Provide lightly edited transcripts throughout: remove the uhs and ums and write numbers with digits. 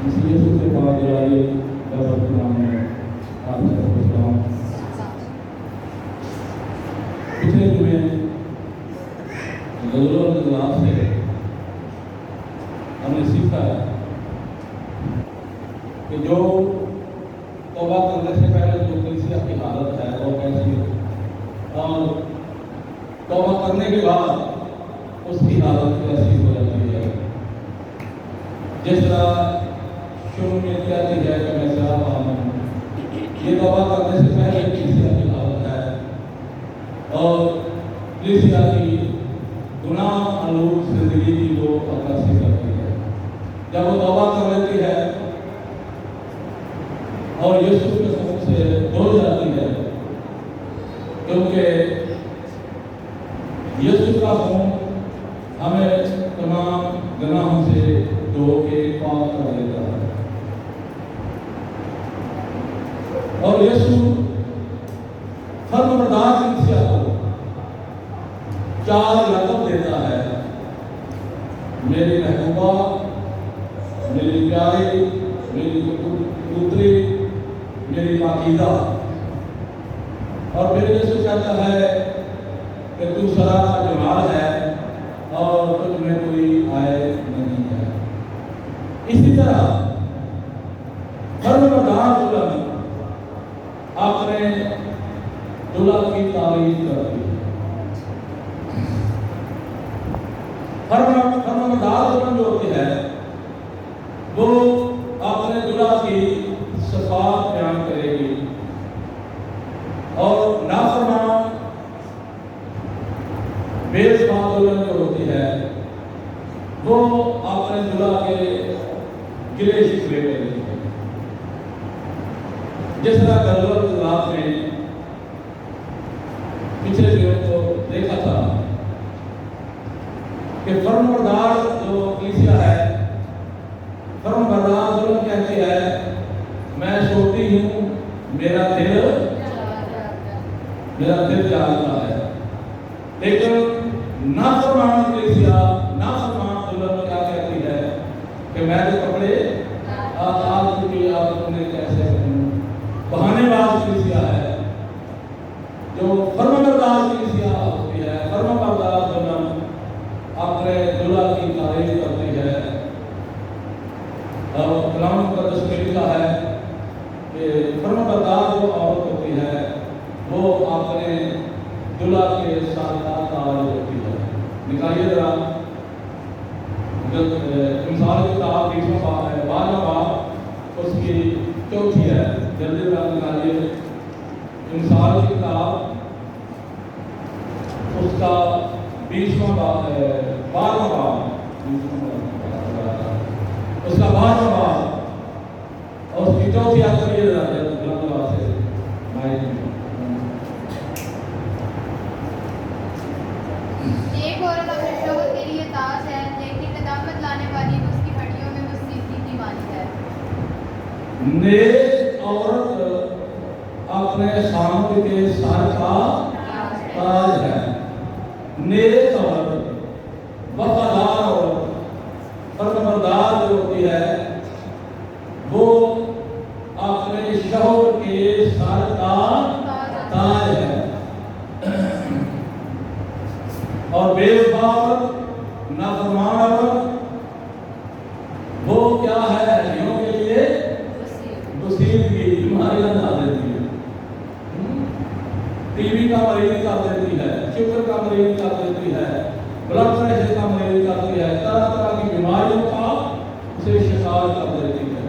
इसी यीशु के पास जाइए दस नाम में आपसे पूछता हूँ। पिछले में ज़रूरत क्लास से हमने सीखा कि जो तौबा करने से पहले जो कलीसिया की हालत है वो कैसी है और तौबा करने के बाद उसकी हालत कैसी हो जाती है। जिस तरह शुरू में कहती है कि मैं शराब हूँ, ये तौबा करने से पहले कलीसिया की हालत है और कलीसिया की गुनाह आलूद जिंदगी की वो अक्कासी करती है। जब वो तौबा कर लेती है और यीशु के मुख से धुल जाती है, क्योंकि यीशु का खून हमें तमाम गुनाहों से धो के पाक कर देता है। और यीशु फर्मबरदार कलीसिया को 4 लक़ब देता है, मेरी महबूबा, मेरी प्यारी, मेरी पुत्री, मेरी पाकीज़ा। और फिर यीशु कहता है कि तू सरापा जमाल है और तुझ में कोई आए नहीं है। इसी तरह फर्मबरदार दुल्हन अपने दुल्हा की तारीफ करती है। फर्मबरदार दुल्हन जो होती है वो अपने दुल्हा की सिफात बयान करेगी और नाफरमान बेज़बान दुल्हन जो होती है वो अपने दुल्हा के गिले शिकवे करेगी। जिस तरह गलत रात में पिछले दिनों को देखा था कि फर्मबरदार जो कलीसिया है, फर्मबरदार दुल्हन कहती है मैं सोती हूँ, मेरा दिल जागता है। लेकिन नाफरमान कलीसिया, नाफरमान दुल्हन क्या कहती है कि मैं तो कपड़े आज की तुमने कैसे बहानेबाज कलीसिया है। जो फर्मबरदार कलीसिया होती है, फर्मबरदार दुल्हन अपने दुल्हा की तारीफ करती है। और कलाम मुक़द्दस में लिखा है कि फर्मबरदार जो औरत होती है वो अपने दुल्हा के साथ ताज होती है। निकालिए जरा इंसान की किताब 12वां बाब उसकी 4 है, जल्दी जरा निकालिए। इंसान की किताब उसका 12वां बाब उसका 12वां बाब और उसकी 4 करिए से एक औरत अपने शौहर के लिए ताज है, लेकिन नदामत लाने वाली उसकी हड्डियों में मुसीबत की मालिक है। नेक औरत अपने स्वामी के सर का ताज है। नेक औरत, वफादार औरत, फर्मबरदार जो होती है वो अपने शौहर के सर का ताज है। और बेवफा नाफरमान औरत वो क्या है, हड्डियों के लिए मुसीबत की बीमारियां ला देती है। टीबी का मरीज कर देती है, शुगर का मरीज कर देती है, ब्लड प्रेशर का मरीज करती है, तरह तरह की बीमारियों का उसे शिकार कर देती है।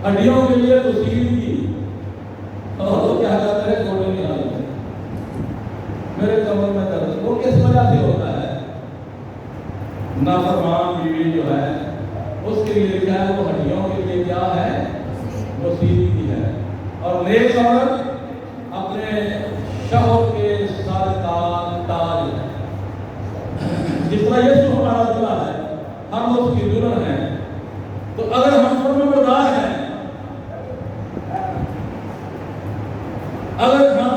हड्डियों के लिए मुसीबत की, और वो क्या कहते हैं गोडे नहीं आते मेरे कमर में दर्द। वो किस वजह से होता है? नाफरमान बीवी जो है उसके लिए क्या है, वो हड्डियों के लिए क्या है, मुसीबत की है। और नेक औरत अपने शौहर के सर का ताज है। जिस तरह यीशु हमारा दुल्हा है, हम उसकी दुल्हन है। तो अगर हम फर्मबरदार हैं, अगर हम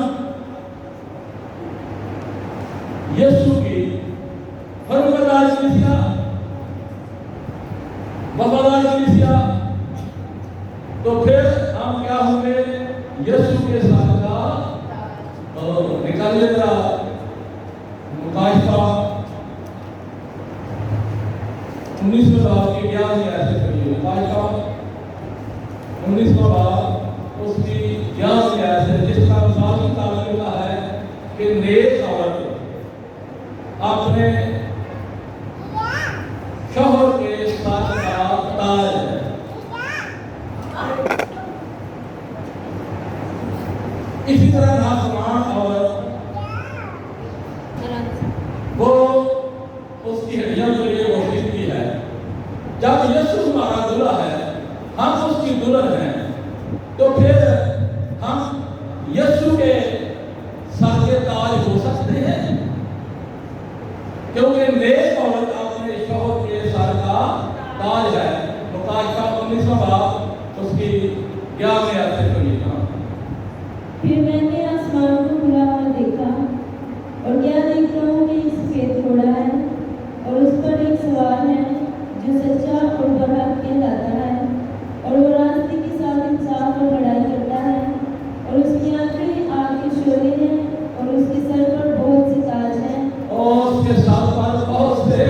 यीशु की फर्मबरदार कलीसिया, वफादार कलीसिया, उसके साथ का निकालिए जरा मुकाशफा 19 बाब की 11 ऐसे करिए। मुकाशफा 19 बाब उसकी 11 ऐसे जिस तरह मिसाल की तालीम का है कि नेक औरत अपने शौहर के साथ का ताज है। इसी तरह नाफरमान औरत वो उसकी हड्डियों के लिए वसीयत की है। जब यीशु हमारा दूल्हा है, हम उसकी दुल्हन हैं, तो फिर हम यीशु के सर के ताज हो सकते हैं, क्योंकि नेक औरत अपने शौहर के सर का ताज है। मुकाशफा 19 बाब उसकी 11 आयत पढ़िए। फिर मैंने आसमान को खुला हुआ देखा, और क्या देख रहा हूँ कि एक सफेद घोड़ा है, और उस पर एक सवार है जो सच्चा और बरहक कहलाता है, और वो रास्ते के साथ इंसाफ और लड़ाई करता है, और उसकी आंखें आग के शोले हैं, और उसके सर पर बहुत से ताज हैं। और उसके सर पर बहुत से,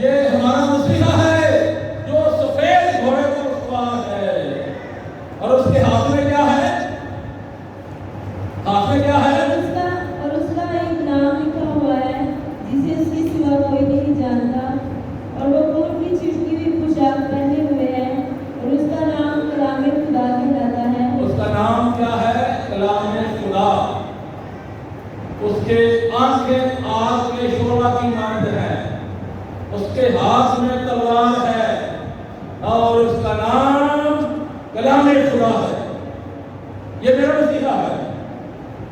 ये हमारा मसीहा है जो सफेद घोड़े पर सवार है, और उसके हाथ में क्या है? हाथ में क्या है? और उसका एक नाम लिखा हुआ है जिसे उसके सिवा कोई नहीं जानता, और वो खून की चिपकी हुई पोशाक पहने हुए है, और उसका नाम कलाम खुदा कहलाता है। उसका नाम क्या है? कलाम खुदा। उसके आंखें आग के शोला की मांद है, उसके हाथ में तलवार है, और उसका नाम कलाम खुदा है। ये मेरा मसीहा है।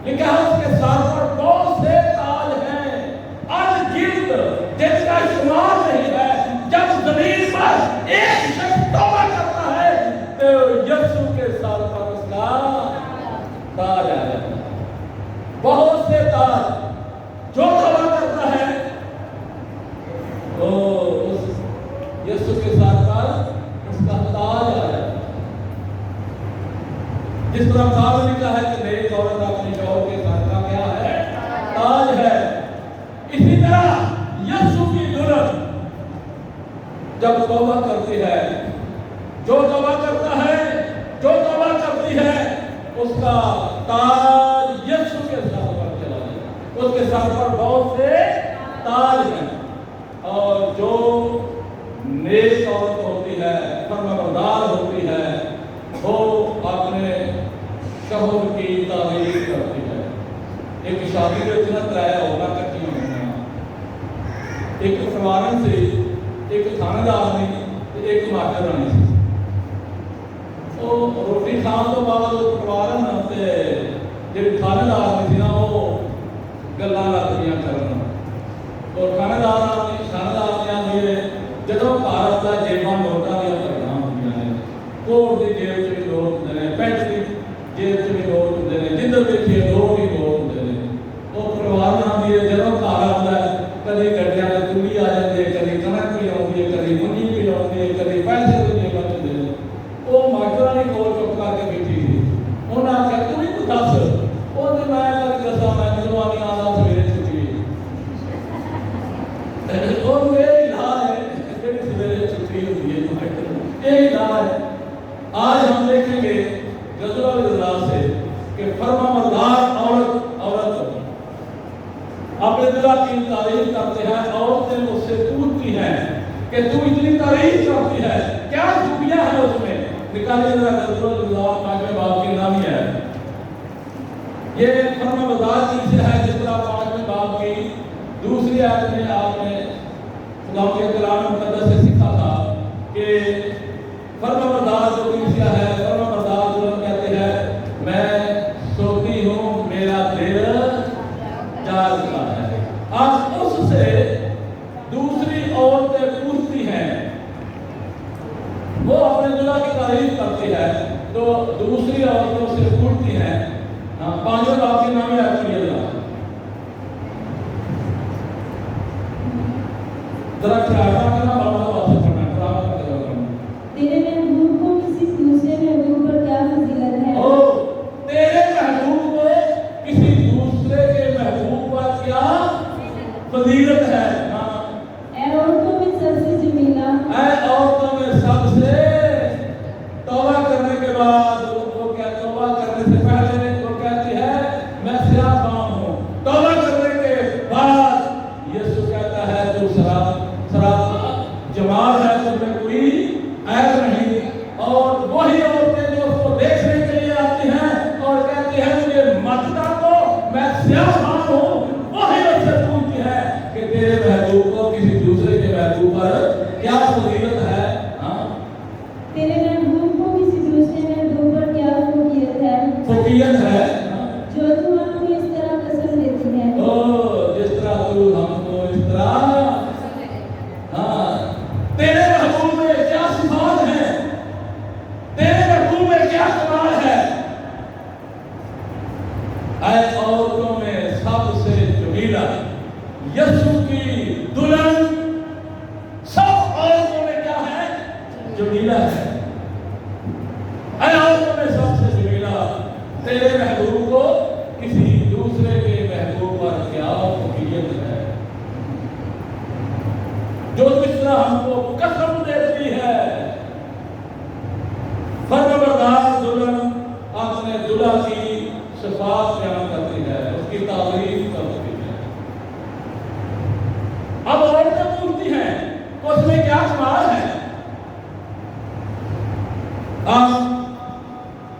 लिखा है उसके सर पर बहुत से ताज हैं, अनगिनत, जिनका शुमार नहीं है। जब जमीन पर एक शख्स तौबा करता है तो यीशु के सर पर उसका ताज आ जाता है। बहुत से ताज जो तौबा करता है तो उस यीशु के सर पर उसका ताज आ जाता है। जिस तरह साहब ने लिखा है कि नेक औरत अपने शौहर के साथ का क्या है? ताज है। इसी तरह यीशु की दुल्हन जब तौबा करती है, जो तौबा करता है, जो तौबा करती है, उसका ताज यीशु के सर पर चला जाता है। उसके सर पर बहुत से ताज हैं। और जो नेक औरत होती है, फरमाबरदार होती है, वो अपने शौहर की तारीफ करती है। एक शादी के दिन त्राया होना कट्टी होना, एक परिवारन से, एक थानेदार ने, एक मास्टर रानी से। तो रोटी खाने तो बाद परिवारन ते जिहड़े थानेदार ने सी ना वो गल्लां लगदियां करन। और थानेदार ने जदों भारत का जेबां नोटां दी भरना होंदियां ने, कोट दी जेब च भी नोट हुंदे ने, पैंट दी जेब च भी नोट हुंदे ने, जिधर देखिए नोट ही नोट हुंदे ने। वो परिवार नाल दी जदों घर आउंदा कदी गड्डियां ते चूड़ी आ जांदी है, कदी कणक भी आउंदी है, कदी मुंजी भी आउंदी है, कदी पैसे भी जेबां च हुंदे ने। वो मास्टरां ने कोल चुप करके बैठी सी। उन्हां आख्या तू भी कुछ दस। ਉਹ ਤੇ ਮੈਂ ਕਰ ਦੱਸਾਂ ਮੈਂ ਜਦੋਂ ਆਣੀ ਆਉਂਦਾ ਸਵੇਰੇ ਛੁੱਟੀ ਉਹ ਮੇਰੀ ਲਾ है ਜਿਹੜੀ ਸਵੇਰੇ ਛੁੱਟੀ ਹੁੰਦੀ है। यही ला है। आज हम देखेंगे गजल इजलास से कि फरमाबरदार औरत अपने दिला की तारीफ करते हैं, औरतें उससे पूछती हैं कि तू इतनी तारीफ करती है, क्या खूबियां है उसमें? निकालिए जरा गजल इजलास 5वें बाब की नाम है। ये फरमाबरदार चीज है। जिस तरह 5वें बाब की दूसरी आयत में आपने खुदा के कलाम मुकद्दस से सीखा था कि फरमाबरदार जो कलीसिया है, फरमाबरदार जो कहते हैं मैं सोती हूँ, मेरा दिल जागता है। अब उससे दूसरी औरतें पूछती हैं, वो अपने दुल्हा की तारीफ करती है, तो दूसरी औरतों से पूछती हैं। 5वें बाब के नाम है जरा ख्याल रखना, बाबा बात पढ़ना खराब करके तेरे महबूब को किसी दूसरे महबूब पर क्या फजीलत है? ओ तेरे स्याह फाम हूँ। तौबा करने के बाद यीशु कहता है जो शराब जमाल है तुम्हें कोई ऐब नहीं। और वही औरतें जो उसको देखने के लिए आती हैं और कहती हैं मुझे मत डालो मैं स्याह फाम हूँ, वही उससे पूछती है कि तेरे महबूब को किसी दूसरे के महबूब पर क्या फजीलत है। तेरे महबूब को किसी दूसरे महबूब पर क्या फजीलत है जो तू हमको इस तरह कसम देती है। जिस तरह तू हमको इस तरह तेरे महबूब में क्या सिफात है, तेरे महबूब में क्या कमाल है। ऐ औरतों में सबसे जमीला यीशु की दुल्हन सब औरतों में क्या है, जमीला है। ऐ औरतों में सबसे जमीला तेरे महबूब को किसी दूसरे के महबूब पर क्या फजीलत है। जो जिस तरह हमको कसम देती है, फर्माबरदार दुल्हन अपने दुल्हा की सिफात बयान करती है, उसकी तारीफ करती है। अब औरतें पूछती हैं तो उसमें क्या कमाल है।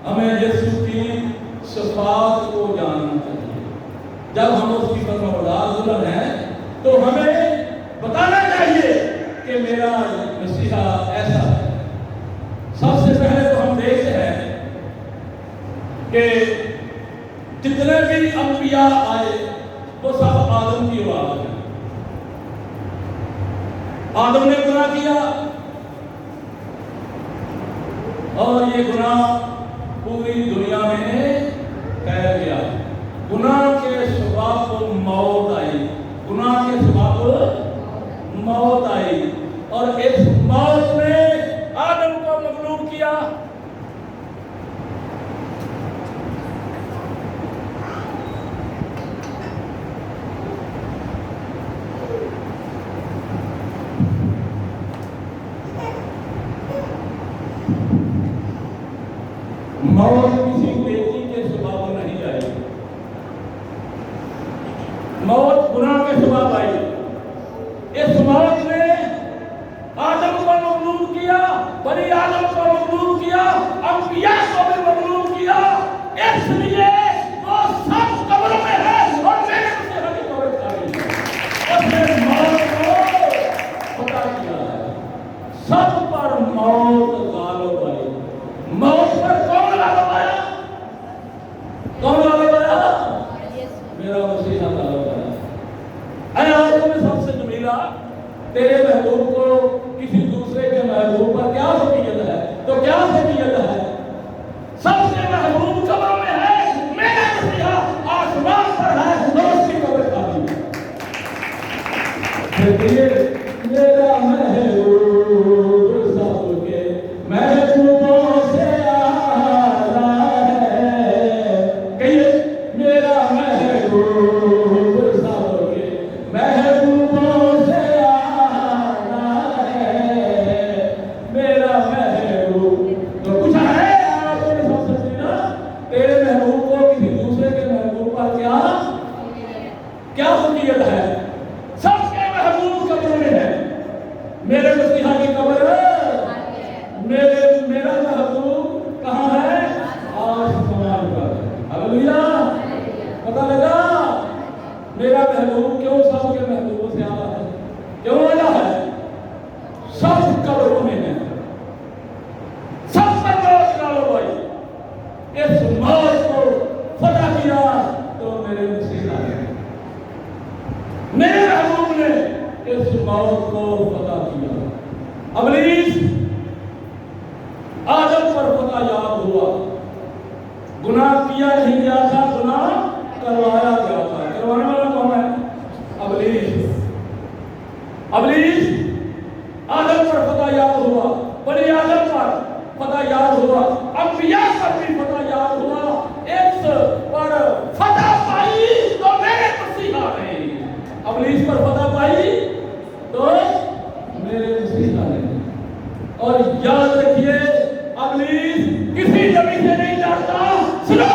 हमें यीशु की सिफात को जानना चाहिए। जब हम उसकी फर्माबरदार दुल्हन हैं तो हमें बताना चाहिए कि मेरा मसीहा ऐसा है। सबसे पहले तो हम देखते हैं कि जितने भी अंबिया आए वो सब आदम की औलाद है। आदम ने गुनाह किया और ये गुनाह पूरी दुनिया में फैल गया। गुनाह के सबब को मौत आई, गुनाह के सबब मौत आई और इस मौत ने आदम को मगलूब किया। मौत किसी बेटी के सबब नहीं आई, मौत गुनाह के सबब आई। इस मौत ने आदम को मगलूब किया, बनी आदम को मगलूब किया, अंबिया को भी मगलूब किया। इसलिए वो सब कब्रों में है और मेरे मसीहा की कब्र खाली है। उसने मौत को पता किया है, सब पर मौत गालिब आई। मौत पर कौन गालिब आया? कौन गालिब आया? मेरा मसीहा गालिब आया। ऐ औरतों में सबसे जमीला तेरे महबूब को किसी दूसरे के महबूब पर क्या फजीलत है। तो क्या फजीलत है? सबसे महबूब कब्र में है, मेरा मसीहा आसमान पर है और उसकी कब्र खाली है। मेरा महबूब सबके महबूबों से आला है। कहिए मेरा महबूब सबके महबूबों से आला है। मेरा महबूब तो पूछा है आपने सबसे पहले तेरे महबूब को किसी दूसरे के महबूब पर क्या फजीलत है। सबके महबूब कब्र में है, मेरे मसीहा की कब्र मेरा महबूब कहाँ है? आसमान पर। हालेलुया। पता लगा मेरा महबूब क्यों सबके महबूबों से आला है? क्यों आला है? सब कब्रों में है, सब पर मौत गालिब आई। इस मौत को फतह किया तो मेरे मसीहा ने, मेरे महबूब ने इस मौत को फतह किया। इब्लीस आदम पर फतह याद हुआ, गुनाह किया नहीं गया था, गुनाह करवाया गया था। करवाने वाला कौन है? इब्लीस। आदम पर फतह याद हुआ, बनी आदम पर फतह याद हुआ, अंबिया पर भी फतह याद हुआ। इस पर फतह पाई तो मेरे मसीहा ने, इब्लीस पर फतह पाई तो मेरे मसीहा ने। और याद रखिए इब्लीस किसी नबी से नहीं डरता, सिर्फ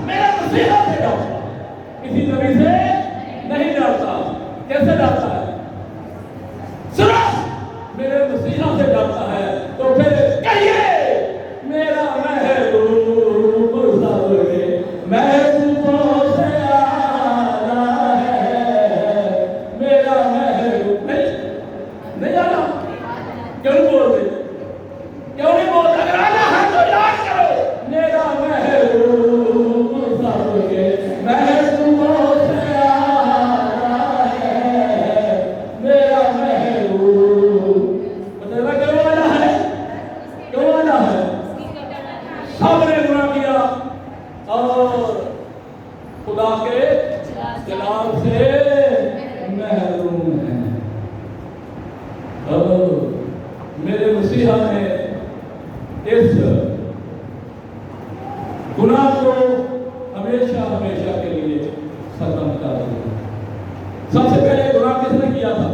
मेरे मसीहा से डरता। खुदा के जलाल से महरूम हैं। मेरे मसीहा ने इस गुनाह को हमेशा हमेशा के लिए खत्म कर दिया। सबसे पहले गुनाह किसने किया था?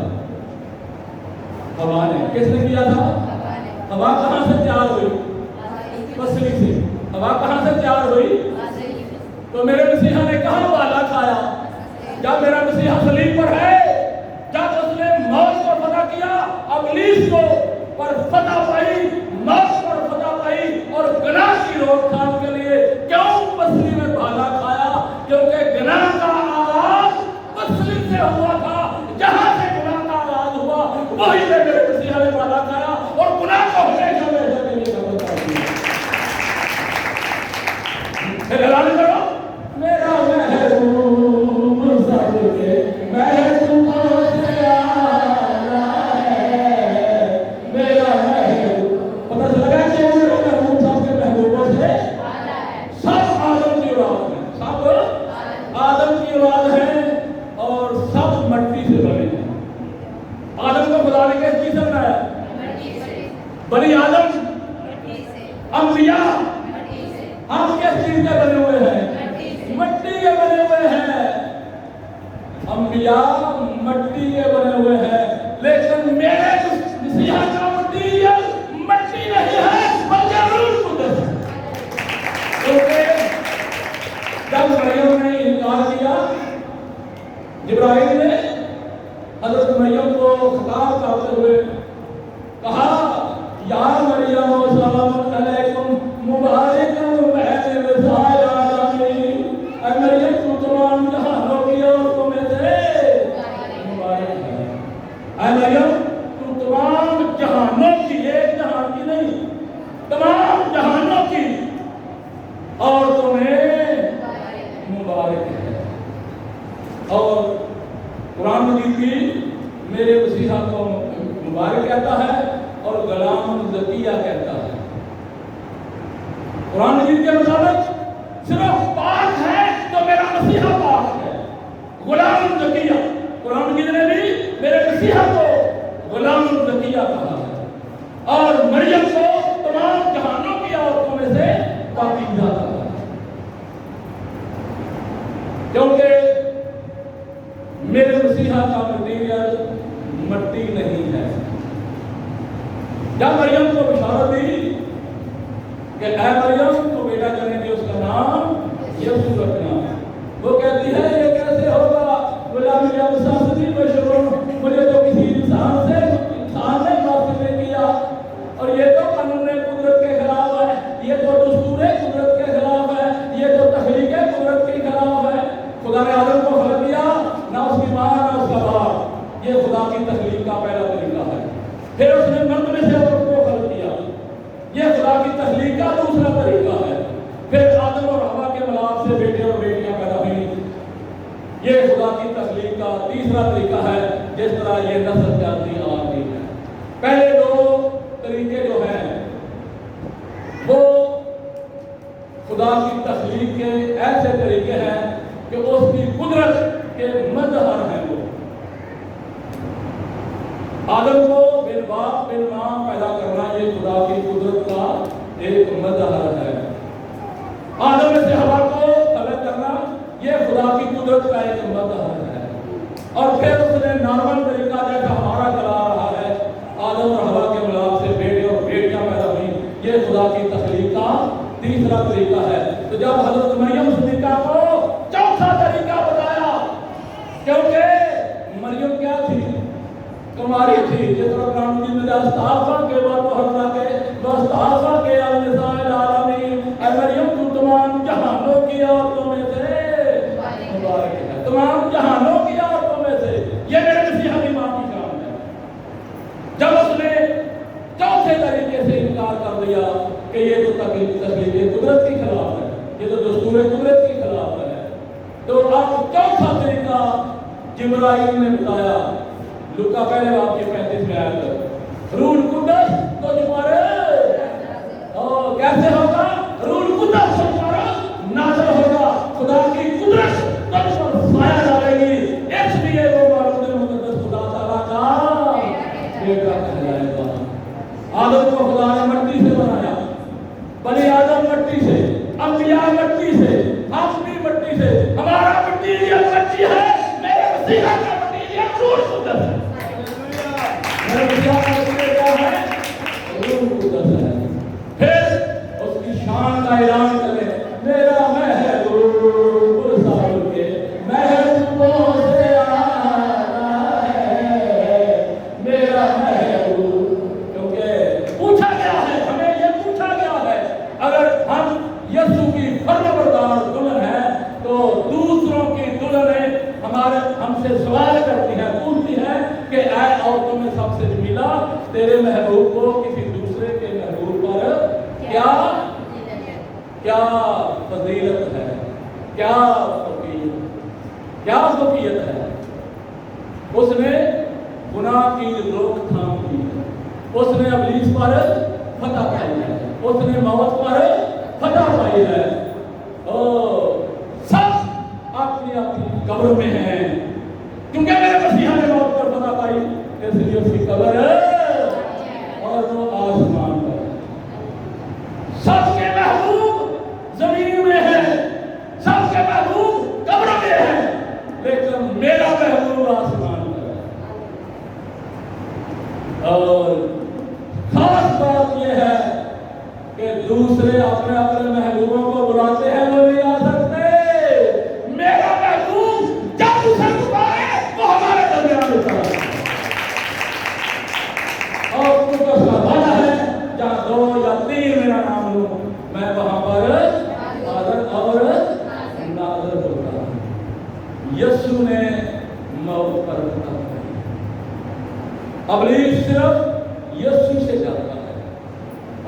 हवा ने। किसने किया था? हवा कहां से तैयार हुई? पसली से। हवा कहां से तैयार हुई? तो मेरे मसीहा ने कहां वाला खाया? जब मेरा मसीहा सलीब पर है, जब उसने मौत पर फतह किया, इब्लीस को पर फतह पाई, मौत पर फतह पाई, और गुनाह की रोकथाम के लिए क्यों पसली में भाला खाया? क्योंकि गुनाह का आगाज पसली से हुआ था। जहां से गुनाह का आगाज हुआ, वही में मेरे मसीहा ने भाला खाया और गुनाह को हमेशा हमेशा के लिए खत्म कर दिया। फिर ऐलान करो, मेरा महबूब सबके महबूबों से आला है, मेरा महबूब। पता चला क्यों मेरा महबूब सबके महबूबों से आला है? सब आदम की औलाद है, सब आदम की औलाद है और सब मट्टी से बने हैं। आदम को खुदा ने किस चीज से बनाया? बनी आदम अंबिया हम किस चीज के बने हुए हैं? मट्टी के बने हुए हैं। अंबिया मट्टी के बने हुए हैं, लेकिन मेरे मसीहा का मटीरियल मट्टी नहीं है, बल्कि रूह कुदस है। क्योंकि जब मरियम ने इनकार किया, जिब्राइल ने हजरत मरियम को खिताब करते हुए कहा, या मरियम सलाम अलैकुम मुबारक मरियम तू तमाम जहानों की औरतों में से मुबारक है। ऐ मरियम तू तमाम जहानों की, एक जहान की नहीं, तमाम जहानों की औरतों में मुबारक है। और कुरान मजीद की मेरे मसीहा को मुबारक कहता है और गुलाम ज़किया कहता है। कुरान मजीद के मुताबिक सिर्फ पाक है तो मेरा मसीहा पाक है, गुलाम ज़किया। कुरान मजीद ने भी मेरे मसीहा को गुलाम ज़किया कहा है और मरियम को तमाम जहानों की औरतों में से पाकीज़ा कहा है। क्योंकि मेरे मसीहा का मटीरियल मट्टी नहीं है। जब मरियम को बिशारत दी कि ऐ मरियम तो बेटा जनेगी, उसका नाम यीशु रखना, वो कहती है ये कैसे होगा? गुलाम मुझे तो किसी इंसान ने वास्ते नहीं किया, और ये तो कानून कुदरत के खिलाफ है, ये तो दस्तूर कुदरत के खिलाफ है, ये तो तखलीक कुदरत के खिलाफ है। खुदा ने आदम को खलक किया, ना उसकी माँ ना उसका बाप, ये खुदा की तखलीक का पहला तरीका है। फिर उसने मर्द में से औरत को खलक किया, ये खुदा की तखलीक का दूसरा तरीका है। फिर आदम और हवा के मिलाप से बेटे और बेटियां पैदा हुई, ये खुदा की तखलीक का तीसरा तरीका है। जिस तरह ये नस्ल जाती आ रही है, पहले दो तरीके जो हैं वो खुदा की तखलीक के ऐसे तरीके हैं कि उसकी कुदरत के मजहर हैं। वो आदम को बिन बाप बिन मां पैदा करना, ये खुदा की कुदरत का एक मजहर है। आदम से हवा को अलग करना, ये खुदा की कुदरत का एक मजहर है। और फिर उसने नॉर्मल तरीका जैसा हमारा चला रहा है, आदम और हवा के मिलाप से बेटे और बेटियां पैदा हुई, ये खुदा की तखलीक का तीसरा तरीका है। तो जब हजरत मरियम सिद्दीका को चौथा तरीका बताया, क्योंकि मरियम क्या थी? कुमारी थी। जिस तरह कुरान में दस्ताफा के बाद हल्ला के दस्ताफा के अल-निसाइल आलमीन, ऐ मरियम तू तमाम जहानों की औरतों में से मुबारक है, तमाम जहानों की औरतों में से। ये मेरे मसीहा की मां की शान है। जब उसने चौथे तरीके से इनकार कर दिया कि ये तो तकलीफ कुदरत के खिलाफ है, ये तो दस्तूर कुदरत के खिलाफ है, तो अब चौथा तरीका जिब्राइल ने बताया। लूका पहले बाब के 35 में आया, रूह कुदस तो तुम्हारे कैसे होगा? रूह कुदस तुम्हारा नाज़िल होगा। खुदा की कुदरत से हमारा मटीरियल कच्ची है, मेरे मसीहा का मटीरियल रूह कुदस है। मेरे मसीहा का मटीरियल क्या है? रूह कुदस है। फिर उसकी शान का ऐलान करें, मेरा महबूब साहुल के महबूबों से आना है, मेरा महबूब। क्योंकि पूछा गया है, हमें ये पूछा गया है, अगर हम यीशु की फर्माबरदार दुल्हन है तो दूसरों की दुल्हनें हमारे हमसे सवाल करती हैं, पूछती हैं कि ऐ औरतों में सबसे मिला तेरे महबूब को किसी दूसरे के महबूब पर क्या क्या फजीलत है, क्या फकीयत है। उसने गुनाह की रोकथाम की है, उसने इब्लीस पर फतह पाई है, उसने मौत पर फतह पाई है। सब अपनी अपनी कब्र में हैं, क्योंकि मेरे मसीहा ने मौत पर फतह पाई, इसलिए उसकी कब्र और वो आसमान पर। सबके महबूब जमीन में है, सबके महबूब कब्र में है, लेकिन मेरा महबूब आसमान पर है। और खास बात यह है कि दूसरे अपने अपने महबूबों को बुलाते हैं, वो नहीं आ सकते। मेरा महबूब जब उसे पुकारे वो हमारे दरमियान उतरा। और उसका वादा है, जहाँ 2 या 3 मेरा नाम लूं, मैं वहां पर हाजिर और नाज़िर होता हूं। यीशु ने मौत पर फतह पाई। इब्लीस सिर्फ यीशु से डरता है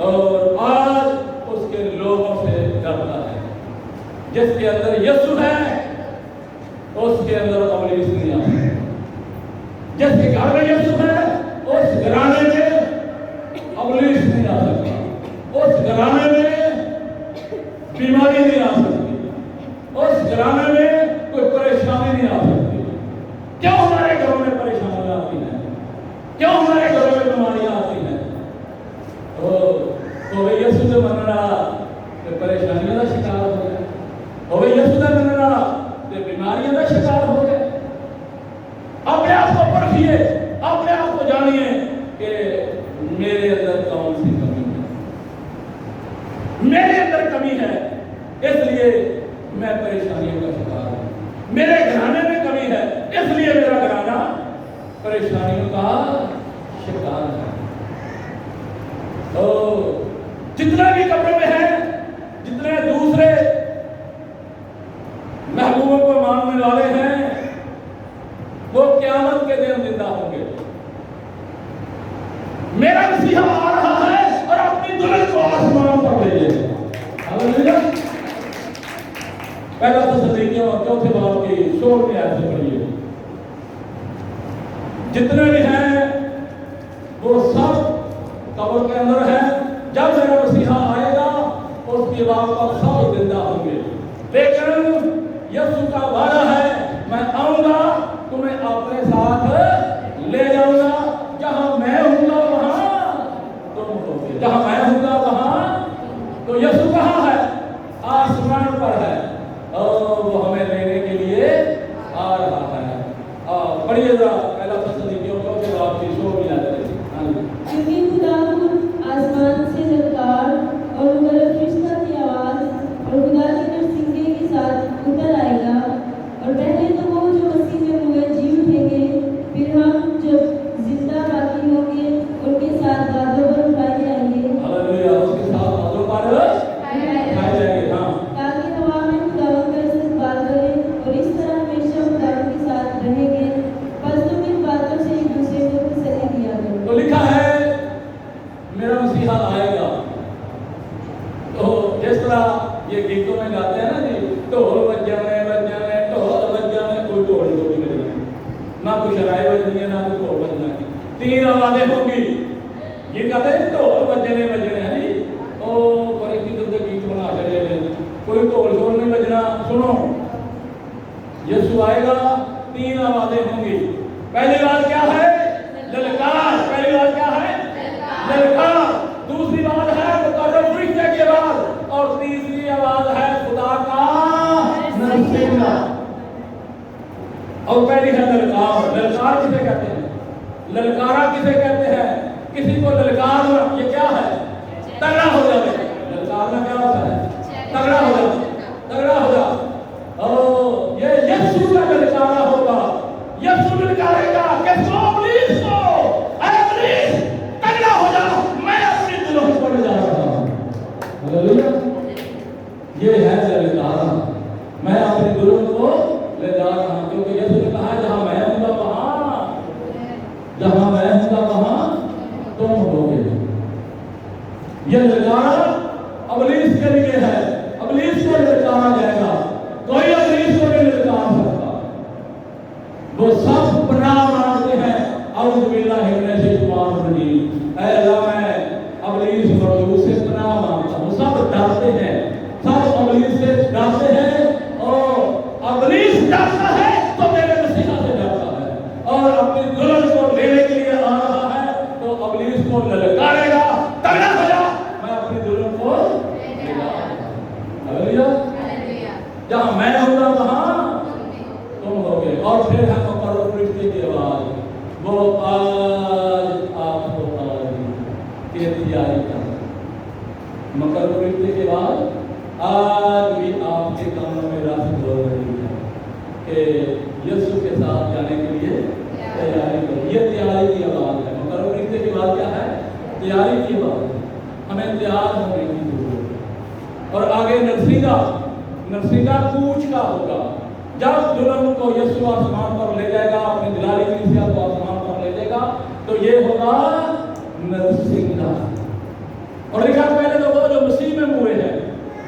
और आज उसके लोगों से डरता है। जिसके अंदर यीशु है उसके अंदर इब्लीस नहीं आ सकता। जिसके घर में यीशु है उस घराने में इब्लीस नहीं आ सकता, उस घराने में बीमारी नहीं आ सकती, उस घराने में कोई परेशानी नहीं आ सकती। क्यों हमारे घरों में परेशानियां आती हैं, क्यों हमारे घरों में बीमारियां आती हैं? तो वे यीशु से मनना ते परेशानियों का शिकार हो गए, होवे यीशु से मनना ते बीमारियों का शिकार हो गए। अपने आप को परखिए, अपने आप को जानिए कि मेरे अंदर कौन सी कमी है। मेरे अंदर कमी है, इसलिए मैं परेशानियों का शिकार हूं। मेरे घराने में कमी है, इसलिए मेरा घराना परेशानियों का शिकार है। तो जितने भी कब्र में हैं, जितने दूसरे महबूबों को मानने वाले हैं, वो क़यामत के दिन जिंदा होंगे। मेरा मसीहा आ रहा है और अपनी दुल्हन को आसमान पर ले जाएगा। हालेलुया। पहला थिस्सलुनीकियों चौथे बाब की 16वीं आयत से पढ़िए। जितने भी हैं वो सब कब्र के अंदर हैं। जब मेरा मसीहा आएगा उसके बाद पर सब जिंदा होंगे। लेकिन यीशु का वादा है, मैं आऊंगा तुम्हें अपने साथ ले जाऊंगा। जहां मैं हूंगा वहां तुम होगे, जहां मैं हूंगा वहां। तो यीशु कहां है? आसमान पर है और वो हमें लेने के लिए आ रहा है। पढ़िएगा पहला थिस्सलुनीकियों चौथे बाब की 16वीं आयत। क्योंकि खुदा आसमान से ललकार और गरजता की आवाज और खुदा के नरसिंगे के साथ उतर आएगा, और पहले तो वो जो मसीह में हुए जी उठेंगे, फिर हम जब जिंदा बाकी होंगे उनके साथ बादलों पर उठाए जाएंगे। हालेलुया। उसके साथ बादलों पर उठाए जाएंगे। हाँ, ताकि हवा में खुदावंद का इस्तकबाल करें और इस तरह हमेशा खुदावंद के साथ रहेंगे। बस तुम इन बातों से एक दूसरे को तसल्ली दिया करो। तो लिखा है मेरा मसीहा आएगा। तो जिस तरह ये गीतों में गाते हैं ना जी, ढोल बजाने बजाने ढोल बजाने, कोई ढोल नहीं बजेगा, ना कोई शराय बजनी है, ना कोई ढोल बजना है। 3 आवाजें होंगी। ये कहते हैं ढोल बजने बजने हैं जी। ओ पर एक दूसरे गीत बना चले, कोई ढोल शोल नहीं बजना। सुनो, यीशु आएगा, 3 आवाजें होंगी। पहली बात क्या है? ललकार। पहली बात क्या है? ललकार। दूसरी बात है मुकर्रम फरिश्ते की आवाज, और तीसरी आवाज है खुदा का नरसिंगा। देखना। और पहली है ललकार। ललकार किसे कहते हैं? ललकारा किसे कहते हैं? किसी को ललकारना, ये क्या है? तगड़ा हो जाए। ललकारना क्या होता है? तगड़ा हो जा, तगड़ा हो जा। और ये यीशु का ललकारा होगा। यीशु ललकारेगा किसको? इब्लीस को। ऐ इब्लीस तगड़ा हो जा, मैं अपनी दुल्हन को ले जा रहा हूं। हालेलुया। ये है ललकारा, मैं अपनी दुल्हन को ले जा रहा हूं। क्योंकि यीशु ने कहा जहां मैं हूंगा वहां तुम होगे। ये ललकारा इब्लीस के लिए है। इब्लीस को ललकारा जाएगा, कोई इब्लीस को नहीं ललकार सकता। वो सब पनाह मांगते हैं औज़ बिल्लाहि मिनश शैतानिर रजीम। ऐ अल्लाह मैं इब्लीस मरदूस से पनाह मांगता हूं। सब डरते हैं, सब इब्लीस से डरते हैं। और इब्लीस डरता है तो मेरे मसीहा से डरता है, और अपनी दुल्हन को लेने के लिए आ रहा है तो इब्लीस को ललकारेगा, तगड़ा हो जा, मैं अपनी दुल्हन को ले जा रहा हूं। हालेलुया। जहां मैं होगा वहां तुम होगे। और फिर हम करो फरिश्ते की आवाज, वो आज आपको की तैयारी कर। मकर फरिश्ते के बाद आज भी आपके कानों में रात हो रही है कि यीशु के साथ जाने के लिए तैयारी करो। ये तैयारी की आवाज है। मकर फरिश्ते के बाद क्या है? तैयारी की आवाज है। हमें तैयार होने की जरूरत है। और आगे नरसिंगा कूच का होगा। जब दुल्हन को यीशु आसमान पर ले जाएगा, अपने दुलारी कलीसिया को आसमान पर ले जाएगा, तो ये होगा नरसिंगा। और लिखा पहले तो वो जो मसीह में मुए हैं,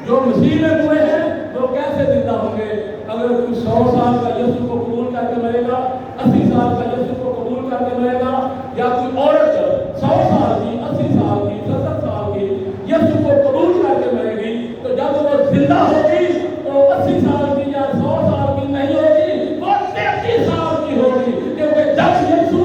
जो मसीह में मुए हैं वो कैसे जिंदा होंगे? अगर कोई 100 साल का यीशु को कबूल करके मरेगा, 80 साल का यीशु को कबूल करके मरेगा, या कोई औरत 100 साल की, 80 साल की, 70 साल की यीशु को कबूल करके मरेगी, तो जब वो जिंदा होगी तो 80 साल की या 100 साल की नहीं होगी, वो 33 साल की होगी। क्योंकि जब यीशु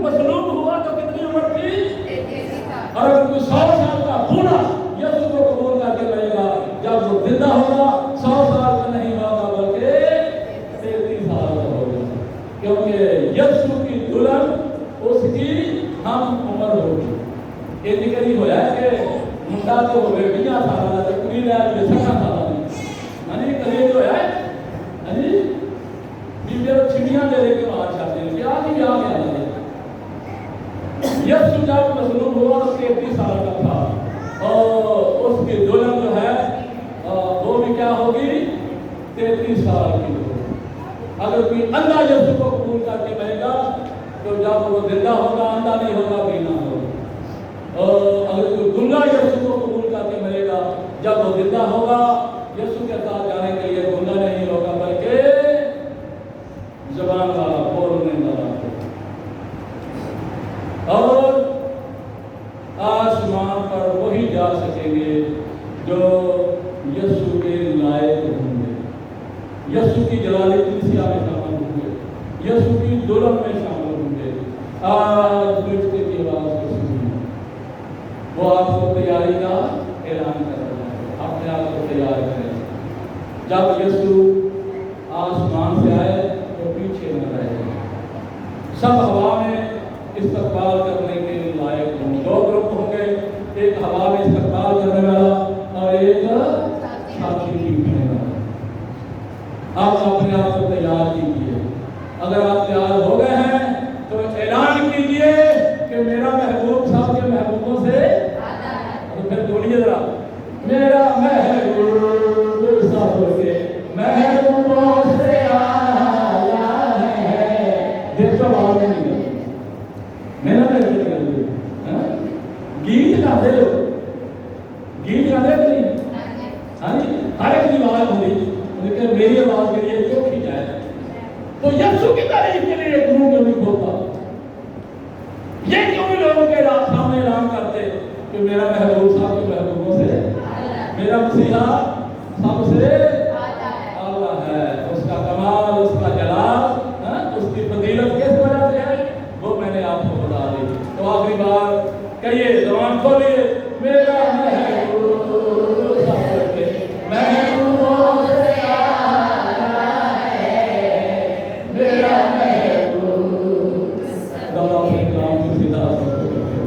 मसलूब हुआ तो कितनी उम्र थी? 33 साल। और अगर कोई 100 साल का बूढ़ा यीशु को कबूल करके मरेगा, जब वो जिंदा होगा 100 साल का नहीं होगा बल्कि 33 साल का होगा। क्योंकि यीशु की दुल्हन उसकी हम उम्र होगी। ये निकली होया कि मुंडा तो होवे 20 साल का, तो कुड़ी ले 60 साल की। यानी कभी जो है यानी बीबी चिड़ियां दे के बाहर जाते हैं कि आज ही आ गया है। यीशु जब मसलूब हुआ तो 33 साल का था, और उसकी दुल्हन जो है वो भी क्या होगी? 33 साल की होगी। अगर कोई अंधा यीशु को कबूल करके मरेगा तो जब वो जिंदा होगा अंधा नहीं होगा, बीना होगा। और अगर कोई गुंगा यीशु को कबूल करके मरेगा, जब वो जिंदा होगा यीशु के साथ जाने के लिए गुंगा नहीं होगा बल्कि ज़बान वाला, बोलने वाला। और आसमान पर वही जा सकेंगे जो यीशु के लायक होंगे, यीशु की जलाली कलीसिया में शामिल होंगे, यीशु की दुल्हन में शामिल होंगे। आज फरिश्ते की आवाज को सुनिए, वो आपको तैयारी का ऐलान कर रहा है। अपने आप को तैयार करें। जब यीशु आसमान से आए तो पीछे न रहे, सब हवा में इस्तकबाल करने के लायक होंगे। 2 ग्रुप होंगे, एक हवा में इस्तकबाल करने वाला और एक साथी पीछे वाला। आप अपने आप को तैयार कीजिए। अगर आप तैयार हो गए हैं तो ऐलान कीजिए कि मेरा महबूब सबके महबूबों से आता है। तो फिर बोलिए जरा, मेरा महबूब सबके महबूबों से आया है। देखो आवाज नहीं है, मेरा महबूब गीत गाते हो, गीत गाते नहीं? हाँ जी, हर एक की आवाज होगी, लेकिन मेरी आवाज के लिए क्यों की जाए? तो यीशु की तारीफ के लिए एक मुंह क्यों नहीं खोलता? ये क्यों नहीं लोगों के सामने ऐलान करते कि मेरा महबूब साहब के महबूबों से, मेरा मसीहा सबसे आला है। उसका कमाल, उसका जलाल, उसकी फजीलत किस वजह से है वो मैंने आपको बता दी। तो आखिरी बार कहिए, ज़बान खोलिए, मेरा महबूब सबके महबूबों से आला नाम से सीधा सबको करते